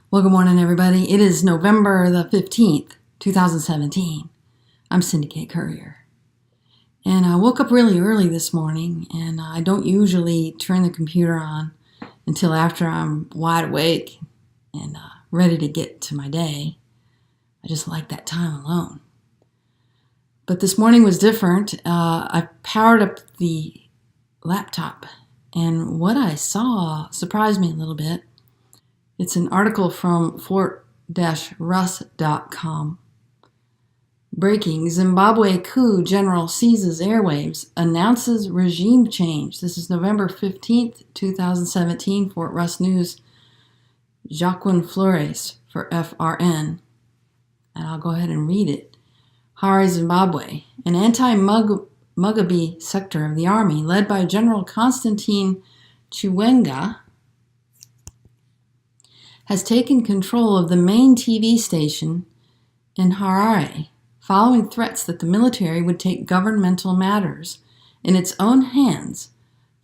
Well, good morning, everybody. It is November the 15th, 2017. I'm Cindy K. Courier. And I woke up really early this morning, and I don't usually turn the computer on until after I'm wide awake and ready to get to my day. I just like that time alone. But this morning was different. I powered up the laptop, and what I saw surprised me a little bit. It's an article from fort-russ.com. Breaking: Zimbabwe coup general seizes airwaves, announces regime change. This is November 15th, 2017. Fort Russ News. Joaquin Flores for FRN. And I'll go ahead and read it. Harare, Zimbabwe. An anti-Mugabe sector of the army, led by General Constantine Chiwenga, has taken control of the main TV station in Harare, following threats that the military would take governmental matters in its own hands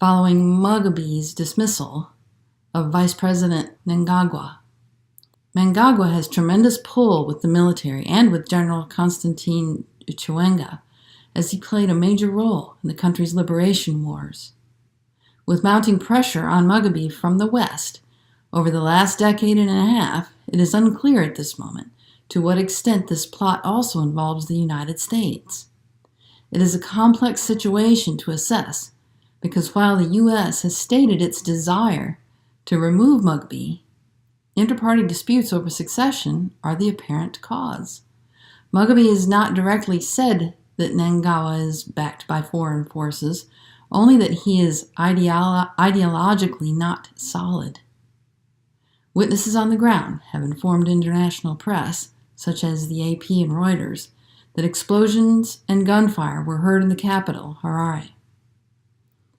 following Mugabe's dismissal of Vice President Mnangagwa. Mnangagwa has tremendous pull with the military and with General Constantine Chiwenga, as he played a major role in the country's liberation wars. With mounting pressure on Mugabe from the West, over the last decade and a half, it is unclear at this moment to what extent this plot also involves the United States. It is a complex situation to assess, because while the U.S. has stated its desire to remove Mugabe, inter-party disputes over succession are the apparent cause. Mugabe has not directly said that Mnangagwa is backed by foreign forces, only that he is ideologically not solid. Witnesses on the ground have informed international press, such as the AP and Reuters, that explosions and gunfire were heard in the capital, Harare.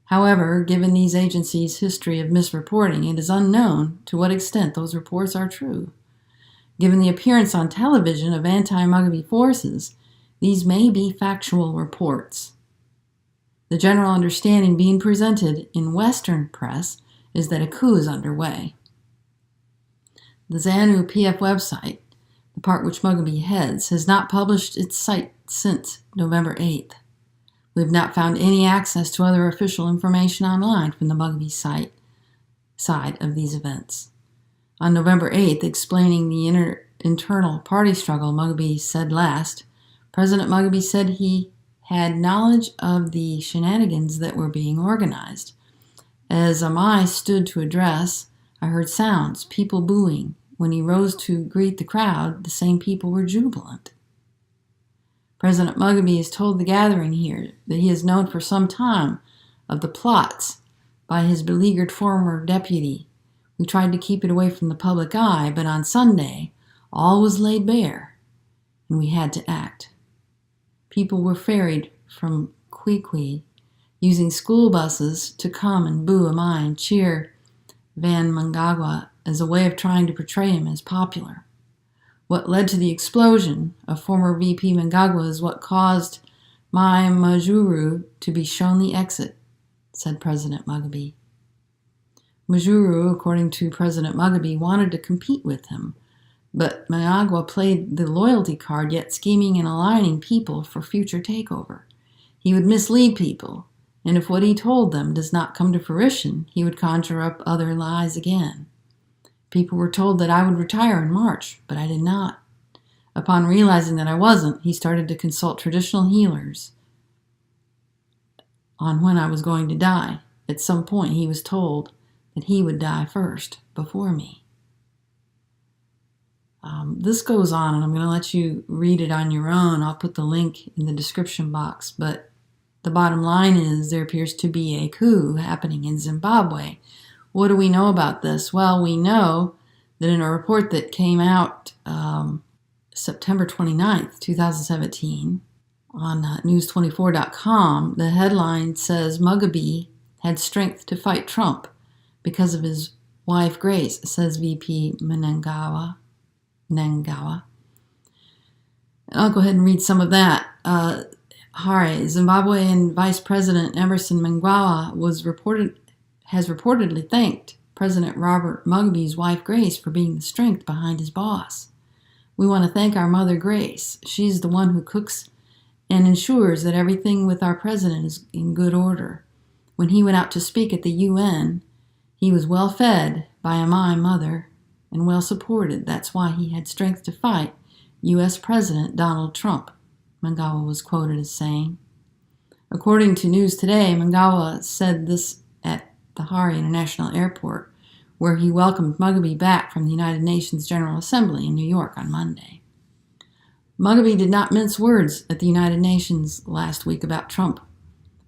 However, given these agencies' history of misreporting, it is unknown to what extent those reports are true. Given the appearance on television of anti-Mugabe forces, these may be factual reports. The general understanding being presented in Western press is that a coup is underway. The ZANU-PF website, the part which Mugabe heads, has not published its site since November 8th. We have not found any access to other official information online from the Mugabe side of these events. On November 8th, explaining the internal party struggle Mugabe said last, President Mugabe said he had knowledge of the shenanigans that were being organized. As Amai stood to address, I heard sounds, people booing. When he rose to greet the crowd, the same people were jubilant. President Mugabe has told the gathering here that he has known for some time of the plots by his beleaguered former deputy. We tried to keep it away from the public eye, but on Sunday, all was laid bare, and we had to act. People were ferried from Kwikwi, using school buses to come and boo Amai and cheer Van Mnangagwa as a way of trying to portray him as popular. What led to the explosion of former VP Mnangagwa is what caused Mai Majuru to be shown the exit, said President Mugabe. Majuru, according to President Mugabe, wanted to compete with him, but Mnangagwa played the loyalty card, yet scheming and aligning people for future takeover. He would mislead people, and if what he told them does not come to fruition, he would conjure up other lies again. People were told that I would retire in March, but I did not. Upon realizing that I wasn't, he started to consult traditional healers on when I was going to die. At some point, he was told that he would die first, before me. This goes on, and I'm going to let you read it on your own. I'll put the link in the description box, but the bottom line is there appears to be a coup happening in Zimbabwe. What do we know about this? Well, we know that in a report that came out September 29th, 2017, on news24.com, the headline says Mugabe had strength to fight Trump because of his wife Grace, says VP Mnangagwa. I'll go ahead and read some of that. Harare, Zimbabwean Vice President Emerson Mnangagwa has reportedly thanked President Robert Mugabe's wife Grace for being the strength behind his boss. We want to thank our mother Grace. She's the one who cooks and ensures that everything with our president is in good order. When he went out to speak at the UN, he was well fed by my mother and well supported. That's why he had strength to fight U.S. President Donald Trump, Mnangagwa was quoted as saying. According to News Today, Mnangagwa said this at the Harare International Airport, where he welcomed Mugabe back from the United Nations General Assembly in New York on Monday. Mugabe did not mince words at the United Nations last week about Trump,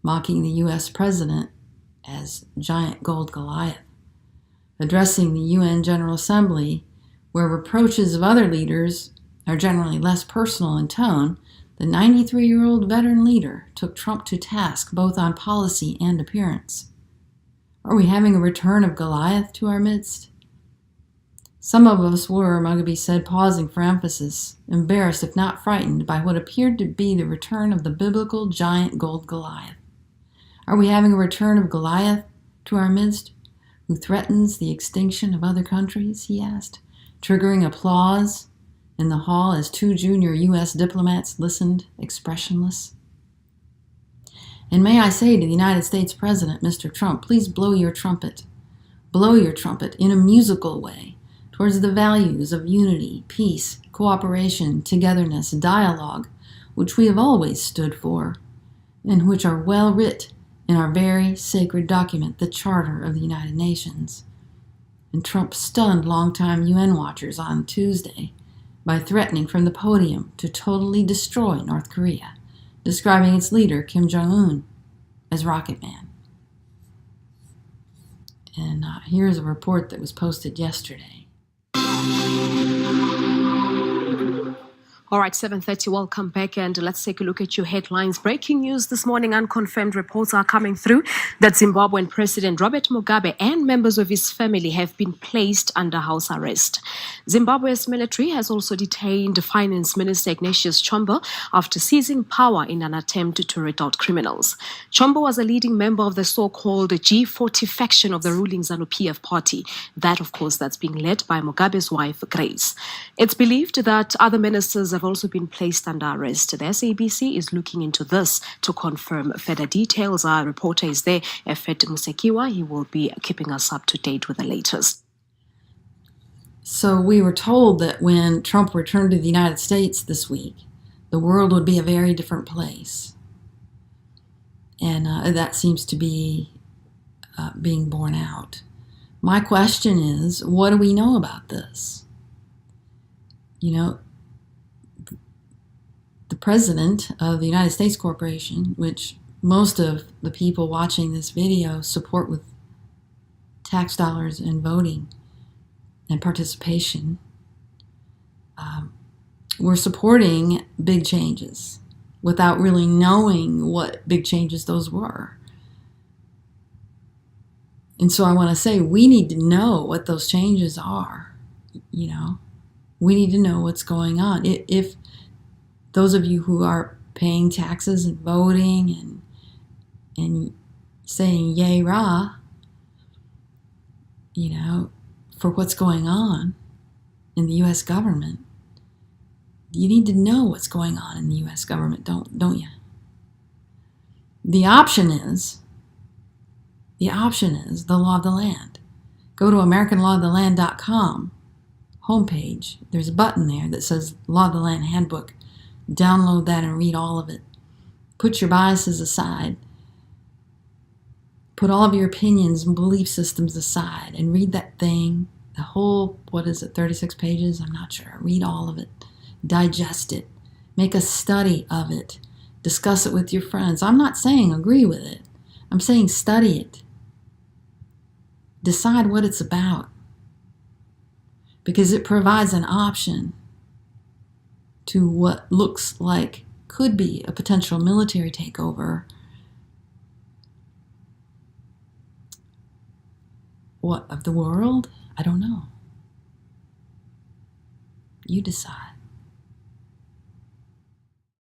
mocking the U.S. president as giant gold Goliath. Addressing the UN General Assembly, where reproaches of other leaders are generally less personal in tone, the 93-year-old veteran leader took Trump to task both on policy and appearance. Are we having a return of Goliath to our midst? Some of us were, Mugabe said, pausing for emphasis, embarrassed if not frightened by what appeared to be the return of the biblical giant gold Goliath. Are we having a return of Goliath to our midst, who threatens the extinction of other countries, he asked, triggering applause in the hall as two junior U.S. diplomats listened expressionless. And may I say to the United States President, Mr. Trump, please blow your trumpet. Blow your trumpet in a musical way towards the values of unity, peace, cooperation, togetherness, dialogue, which we have always stood for, and which are well writ in our very sacred document, the Charter of the United Nations. And Trump stunned longtime UN watchers on Tuesday by threatening from the podium to totally destroy North Korea, describing its leader, Kim Jong-un, as Rocket Man. And here's a report that was posted yesterday. All right, 7:30, welcome back, and let's take a look at your headlines. Breaking news this morning, unconfirmed reports are coming through that Zimbabwean President Robert Mugabe and members of his family have been placed under house arrest. Zimbabwe's military has also detained Finance Minister Ignatius Chombo after seizing power in an attempt to root out criminals. Chombo was a leading member of the so-called G40 faction of the ruling ZANU-PF party. That, of course, that's being led by Mugabe's wife, Grace. It's believed that other ministers have also been placed under arrest. The SABC is looking into this to confirm further details. Our reporter is there, Efet Musekiwa. He will be keeping us up to date with the latest. So we were told that when Trump returned to the United States this week, the world would be a very different place. And that seems to be being borne out. My question is, what do we know about this? You know, the president of the United States Corporation, which most of the people watching this video support with tax dollars and voting and participation, we're supporting big changes without really knowing what big changes those were. And so I want to say we need to know what those changes are. You know, we need to know what's going on. If those of you who are paying taxes and voting and saying yay rah, you know, for what's going on in the U.S. government, you need to know what's going on in the U.S. government, don't you? The option is the law of the land. Go to AmericanLawOfTheLand.com homepage. There's a button there that says Law of the Land Handbook. Download that and read all of it. Put your biases aside. Put all of your opinions and belief systems aside and read that thing. The whole, 36 pages? I'm not sure. Read all of it. Digest it. Make a study of it. Discuss it with your friends. I'm not saying agree with it. I'm saying study it. Decide what it's about. Because it provides an option to what looks like could be a potential military takeover. What, of the world? I don't know. You decide.